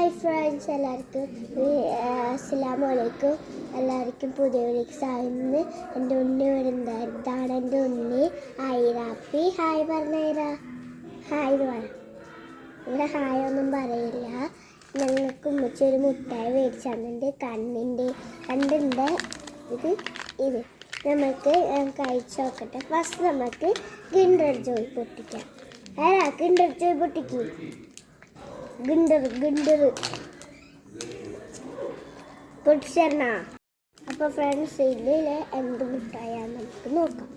Hi friends, എല്ലാവർക്കും അസ്സലാമു അലൈക്കും. എല്ലാവർക്കും പുതിയ വീഡിയോക്ക് സാധിന്ന്. എൻ്റെ ഉണ്ണി വരുന്നത് ഇതാണ് എൻ്റെ ഉണ്ണി ഐറാപ്പി. ഹായ് പറഞ്ഞേരാ, ഹായ് പറ. ഇവിടെ ഹായ് ഒന്നും പറയില്ല. ഞങ്ങൾക്ക് ഉമ്മച്ചൊരു മുട്ടായി മേടിച്ചു തന്നിട്ടുണ്ട്. കണ്ണിൻ്റെ ഇത് നമുക്ക് കഴിച്ചു നോക്കട്ടെ. ഫസ്റ്റ് നമുക്ക് കിൻഡർ ജോയ് പൊട്ടിക്കാം. കിൻഡർ ജോയ് പൊട്ടിക്കും. ഗിണ്ടർ പൊട്ടിച്ചേരണ. അപ്പോൾ ഫ്രണ്ട്സ്, ഇതിൽ എന്ത് മുട്ടായാന്ന് നമുക്ക് നോക്കാം.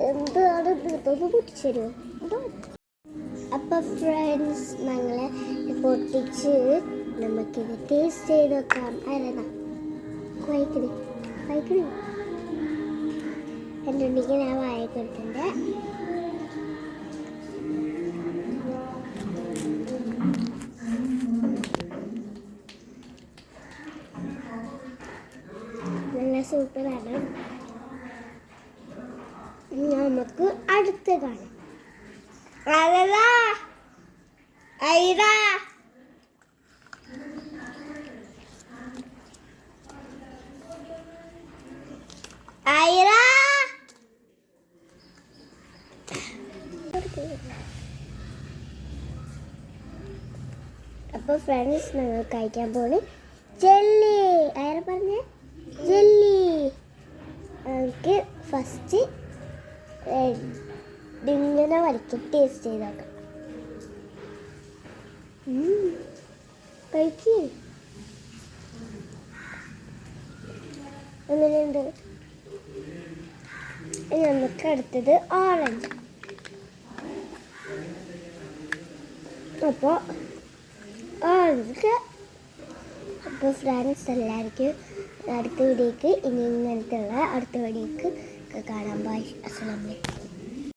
എന്താണ് ഇതൊന്ന് പൊട്ടിച്ചേരുമോ? അപ്പോൾ ഫ്രണ്ട്സ്, ഞങ്ങളെ പൊട്ടിച്ച് നമുക്കിത് ടേസ്റ്റ് ചെയ്ത് നോക്കാം. അരണ വൈക്കണേ എൻ്റെ ഉണ്ണിക്ക് ഞാൻ വായ കൊടുത്തിട്ടുണ്ട്. നല്ല സൂപ്പറാണ്. നമുക്ക് അടുത്ത് കാണാം. അപ്പോൾ ഫ്രണ്ട്സ്, ഞങ്ങൾ കഴിക്കാൻ പോണ് ജെല്ലി. ആരെ പറഞ്ഞ ജെല്ലി. നമുക്ക് ഫസ്റ്റ് ഇങ്ങനെ വരയ്ക്കും. ടേസ്റ്റ് ചെയ്ത് നോക്കാം. കഴിക്ക്. എങ്ങനെയുണ്ട്? നമുക്ക് അടുത്തത് ഓറഞ്ച്. അപ്പോൾ ഫ്രണ്ട്സ്, എല്ലാവർക്കും അടുത്ത വീഡിയോക്ക് ഇങ്ങനത്തെ അടുത്ത വീഡിയോക്ക് കാണാൻ. ബൈ. അസ്സലാമു അലൈക്കും.